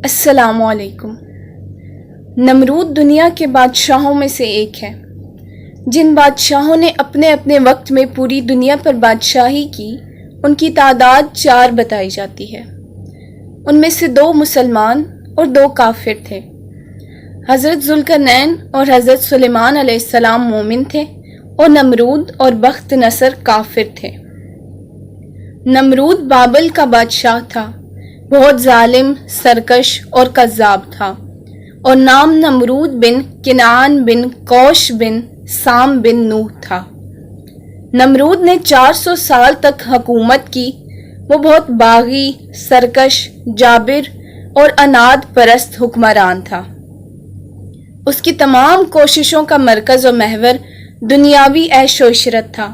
السلام علیکم۔ نمرود دنیا کے بادشاہوں میں سے ایک ہے۔ جن بادشاہوں نے اپنے اپنے وقت میں پوری دنیا پر بادشاہی کی، ان کی تعداد 4 بتائی جاتی ہے۔ ان میں سے 2 مسلمان اور 2 کافر تھے۔ حضرت ذوالقرنین اور حضرت سلیمان علیہ السلام مومن تھے اور نمرود اور بخت نصر کافر تھے۔ نمرود بابل کا بادشاہ تھا، بہت ظالم، سرکش اور کذاب تھا، اور نام نمرود بن کنعان بن کوش بن سام بن نوح تھا۔ نمرود نے 400 سال تک حکومت کی۔ وہ بہت باغی، سرکش، جابر اور اناد پرست حکمران تھا۔ اس کی تمام کوششوں کا مرکز و محور دنیاوی عیش و عشرت تھا۔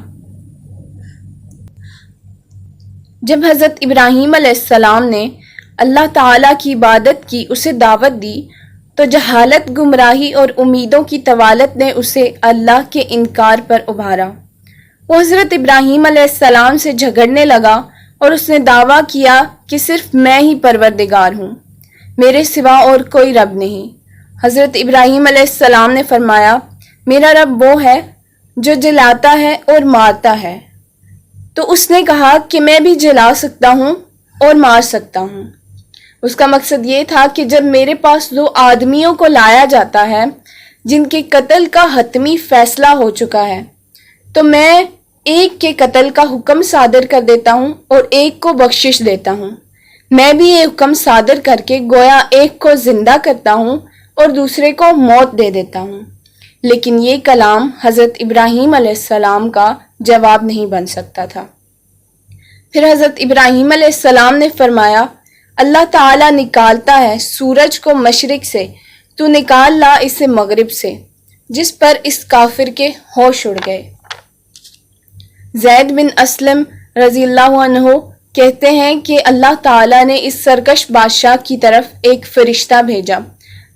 جب حضرت ابراہیم علیہ السلام نے اللہ تعالیٰ کی عبادت کی، اسے دعوت دی، تو جہالت، گمراہی اور امیدوں کی طوالت نے اسے اللہ کے انکار پر ابھارا۔ وہ حضرت ابراہیم علیہ السلام سے جھگڑنے لگا اور اس نے دعویٰ کیا کہ صرف میں ہی پروردگار ہوں، میرے سوا اور کوئی رب نہیں۔ حضرت ابراہیم علیہ السلام نے فرمایا، میرا رب وہ ہے جو جلاتا ہے اور مارتا ہے۔ تو اس نے کہا کہ میں بھی جلا سکتا ہوں اور مار سکتا ہوں۔ اس کا مقصد یہ تھا کہ جب میرے پاس 2 آدمیوں کو لایا جاتا ہے جن کے قتل کا حتمی فیصلہ ہو چکا ہے، تو میں ایک کے قتل کا حکم صادر کر دیتا ہوں اور ایک کو بخشش دیتا ہوں۔ میں بھی یہ حکم صادر کر کے گویا ایک کو زندہ کرتا ہوں اور دوسرے کو موت دے دیتا ہوں۔ لیکن یہ کلام حضرت ابراہیم علیہ السلام کا جواب نہیں بن سکتا تھا۔ پھر حضرت ابراہیم علیہ السلام نے فرمایا، اللہ تعالیٰ نکالتا ہے سورج کو مشرق سے، تو نکال لا اسے مغرب سے، جس پر اس کافر کے ہوش اڑ گئے۔ زید بن اسلم رضی اللہ عنہ کہتے ہیں کہ اللہ تعالیٰ نے اس سرکش بادشاہ کی طرف ایک فرشتہ بھیجا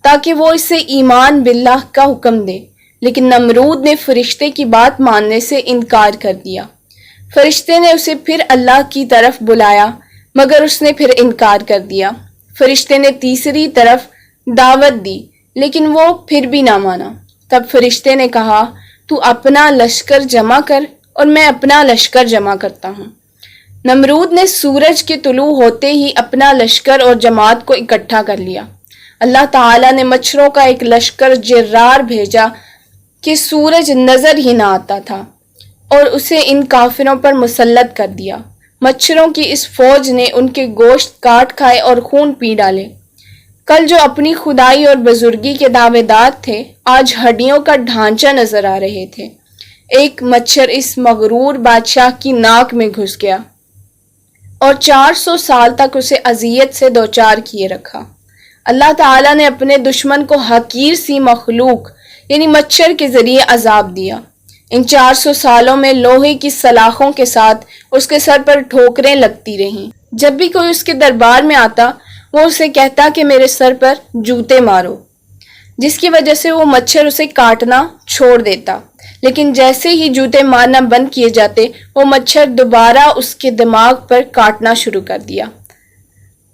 تاکہ وہ اسے ایمان باللہ کا حکم دے، لیکن نمرود نے فرشتے کی بات ماننے سے انکار کر دیا۔ فرشتے نے اسے پھر اللہ کی طرف بلایا، مگر اس نے پھر انکار کر دیا۔ فرشتے نے تیسری طرف دعوت دی، لیکن وہ پھر بھی نہ مانا۔ تب فرشتے نے کہا، تو اپنا لشکر جمع کر اور میں اپنا لشکر جمع کرتا ہوں۔ نمرود نے سورج کے طلوع ہوتے ہی اپنا لشکر اور جماعت کو اکٹھا کر لیا۔ اللہ تعالیٰ نے مچھروں کا ایک لشکر جرار بھیجا کہ سورج نظر ہی نہ آتا تھا، اور اسے ان کافروں پر مسلط کر دیا۔ مچھروں کی اس فوج نے ان کے گوشت کاٹ کھائے اور خون پی ڈالے۔ کل جو اپنی خدائی اور بزرگی کے دعوے دار تھے، آج ہڈیوں کا ڈھانچہ نظر آ رہے تھے۔ ایک مچھر اس مغرور بادشاہ کی ناک میں گھس گیا اور 400 سال تک اسے اذیت سے دوچار کیے رکھا۔ اللہ تعالیٰ نے اپنے دشمن کو حقیر سی مخلوق یعنی مچھر کے ذریعے عذاب دیا۔ ان 400 سالوں میں لوہے کی سلاخوں کے ساتھ اس کے سر پر ٹھوکریں لگتی رہیں۔ جب بھی کوئی اس کے دربار میں آتا، وہ اسے کہتا کہ میرے سر پر جوتے مارو، جس کی وجہ سے وہ مچھر اسے کاٹنا چھوڑ دیتا۔ لیکن جیسے ہی جوتے مارنا بند کیے جاتے، وہ مچھر دوبارہ اس کے دماغ پر کاٹنا شروع کر دیا،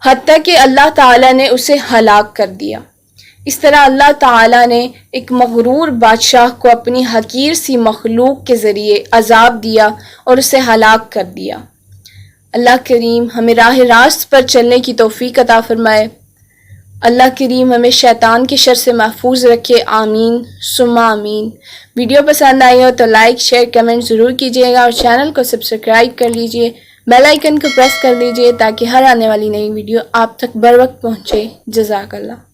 حتیٰ کہ اللہ تعالیٰ نے اسے ہلاک کر دیا۔ اس طرح اللہ تعالیٰ نے ایک مغرور بادشاہ کو اپنی حقیر سی مخلوق کے ذریعے عذاب دیا اور اسے ہلاک کر دیا۔ اللہ کریم ہمیں راہ راست پر چلنے کی توفیق عطا فرمائے۔ اللہ کریم ہمیں شیطان کے شر سے محفوظ رکھے، آمین ثم آمین۔ ویڈیو پسند آئی ہو تو لائک، شیئر، کمنٹ ضرور کیجیے گا، اور چینل کو سبسکرائب کر لیجیے، بیل آئیکن کو پریس کر لیجیے تاکہ ہر آنے والی نئی ویڈیو آپ تک بر وقت پہنچے۔ جزاک اللہ۔